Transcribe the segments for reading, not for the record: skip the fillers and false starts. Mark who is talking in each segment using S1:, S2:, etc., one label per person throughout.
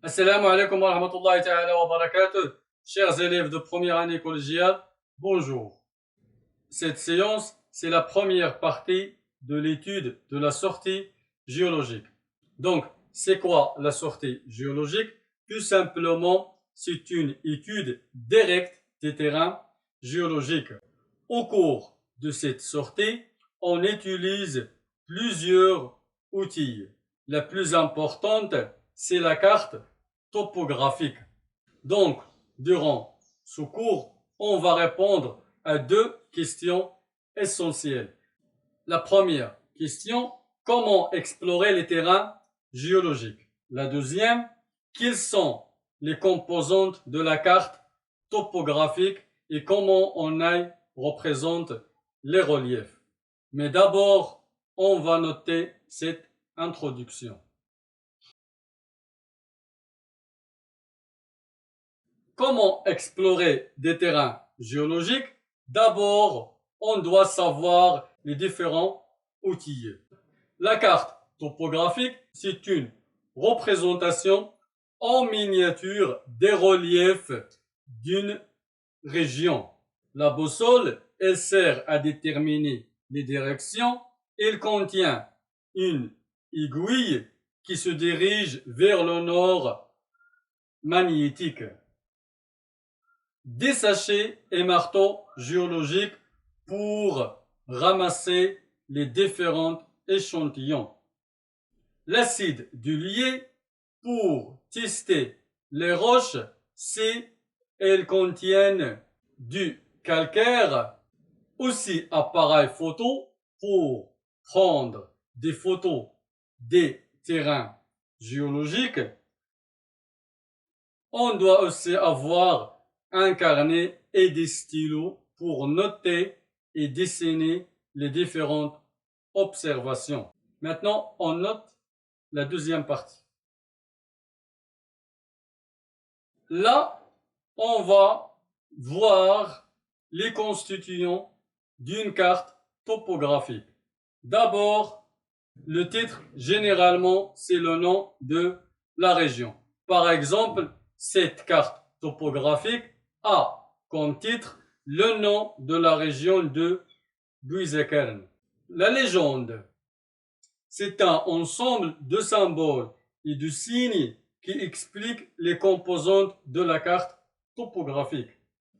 S1: Assalamu alaikum wa rahmatullahi ta'ala wa barakatuh. Chers élèves de première année collégiale, bonjour. Cette séance, c'est la première partie de l'étude de la sortie géologique. Donc, c'est quoi la sortie géologique? Tout simplement, c'est une étude directe des terrains géologiques. Au cours de cette sortie, on utilise plusieurs outils. La plus importante, c'est la carte topographique. Donc, durant ce cours, on va répondre à deux questions essentielles. La première question, comment explorer les terrains géologiques? La deuxième, quelles sont les composantes de la carte topographique et comment on y représente les reliefs? Mais d'abord, on va noter cette introduction. Comment explorer des terrains géologiques? D'abord, on doit savoir les différents outils. La carte topographique, c'est une représentation en miniature des reliefs d'une région. La boussole, elle sert à déterminer les directions. Elle contient une aiguille qui se dirige vers le nord magnétique. Des sachets et marteaux géologiques pour ramasser les différents échantillons. L'acide du lié pour tester les roches si elles contiennent du calcaire. Aussi appareil photo pour prendre des photos des terrains géologiques. On doit aussi avoir un carnet et des stylos pour noter et dessiner les différentes observations. Maintenant, on note la deuxième partie. Là, on va voir les constituants d'une carte topographique. D'abord, le titre, généralement, c'est le nom de la région. Par exemple, cette carte topographique a comme titre le nom de la région de Buizekern. La légende, c'est un ensemble de symboles et de signes qui expliquent les composantes de la carte topographique.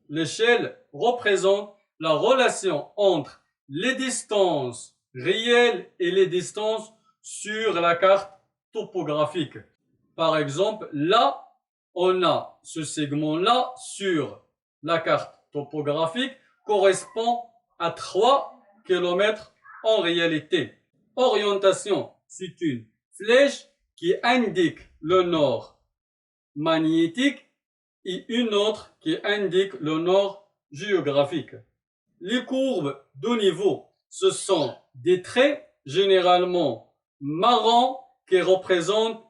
S1: L'échelle représente la relation entre les distances réelles et les distances sur la carte topographique. Par exemple, là, on a ce segment-là sur la carte topographique correspond à 3 km en réalité. Orientation, c'est une flèche qui indique le nord magnétique et une autre qui indique le nord géographique. Les courbes de niveau, ce sont des traits généralement marrons qui représentent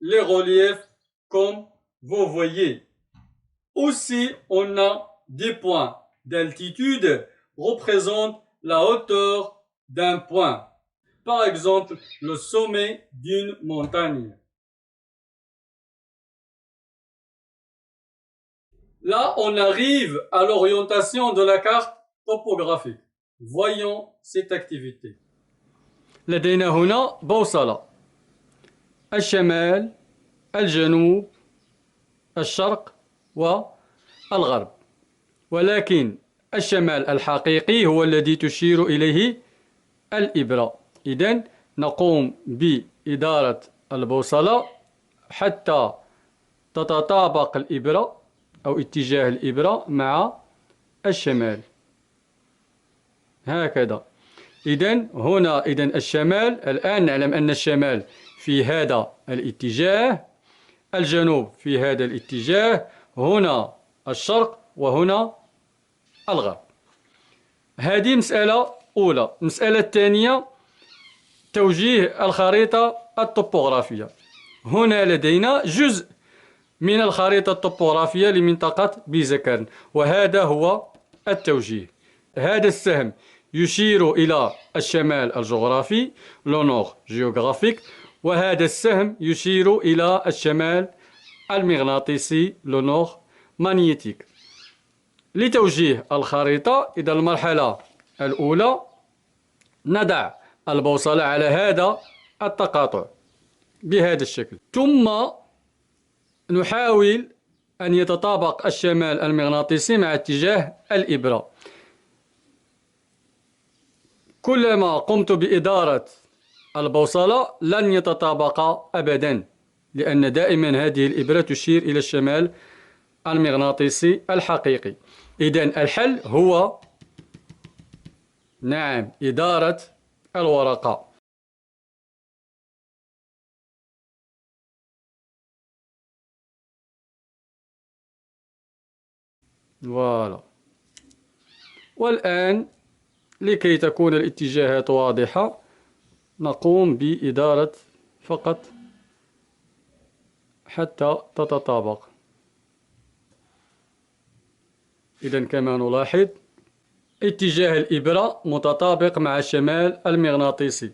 S1: les reliefs comme vous voyez. Aussi, on a des points d'altitude représentent la hauteur d'un point. Par exemple, le sommet d'une montagne. Là, on arrive à l'orientation de la carte topographique. Voyons cette activité. لدينا هنا بوصلة الشمال، الجنوب، الشرق والغرب، ولكن الشمال الحقيقي هو الذي تشير إليه الإبرة. إذن نقوم بإدارة البوصلة حتى تتطابق الإبرة أو اتجاه الإبرة مع الشمال هكذا. إذن هنا الشمال، الآن نعلم أن الشمال في هذا الاتجاه، الجنوب في هذا الاتجاه، هنا الشرق وهنا الغرب. هذه مسألة أولى. المسألة الثانية توجيه الخريطة الطبوغرافية. هنا لدينا جزء من الخريطة الطبوغرافية لمنطقة بيزكرن، وهذا هو التوجيه. هذا السهم يشير إلى الشمال الجغرافي، لو نور جيوغرافيك، وهذا السهم يشير إلى الشمال المغناطيسي le nord magnétique. لتوجيه الخريطة إذا المرحلة الأولى نضع البوصلة على هذا التقاطع بهذا الشكل، ثم نحاول أن يتطابق الشمال المغناطيسي مع اتجاه الإبرة. كلما قمت بإدارة البوصلة لن يتطابقا أبدا، لأن دائما هذه الإبرة تشير إلى الشمال المغناطيسي الحقيقي. إذن الحل هو نعم إدارة الورقة. فوالا. والآن لكي تكون الاتجاهات واضحة نقوم بإدارة فقط حتى تتطابق. إذن كما نلاحظ اتجاه الإبرة متطابق مع الشمال المغناطيسي.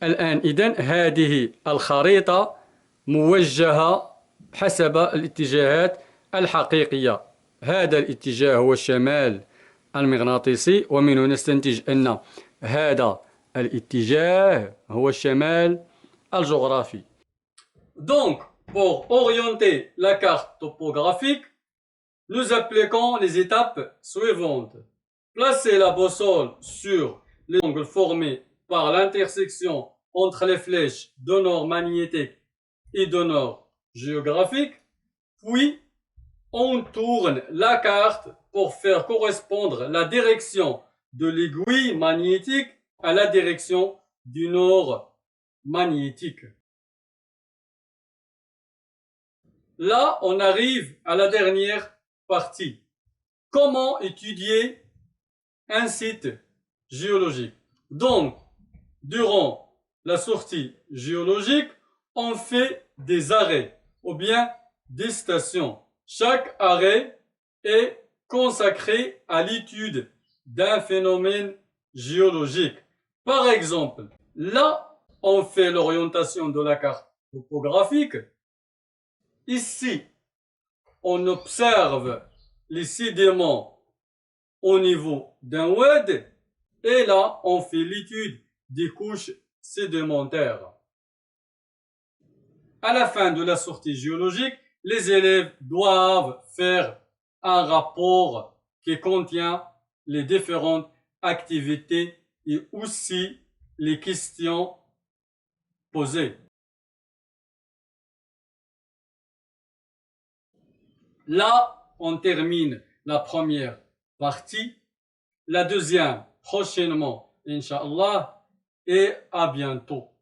S1: الآن إذن هذه الخريطة موجهة حسب الاتجاهات الحقيقية. هذا الاتجاه هو الشمال المغناطيسي، ومنه نستنتج أن هذا الاتجاه هو الشمال الجغرافي. Donc, pour orienter la carte topographique, nous appliquons les étapes suivantes. Placer la boussole sur les angles formés par l'intersection entre les flèches de nord magnétique et de nord géographique, puis on tourne la carte pour faire correspondre la direction de l'aiguille magnétique à la direction du nord magnétique. Là, on arrive à la dernière partie. Comment étudier un site géologique? Donc, durant la sortie géologique, on fait des arrêts ou bien des stations. Chaque arrêt est consacré à l'étude d'un phénomène géologique. Par exemple, là, on fait l'orientation de la carte topographique. Ici, on observe les sédiments au niveau d'un oued et là, on fait l'étude des couches sédimentaires. À la fin de la sortie géologique, les élèves doivent faire un rapport qui contient les différentes activités et aussi les questions posées. Là, on termine la première partie. La deuxième prochainement, Inch'Allah, et à bientôt.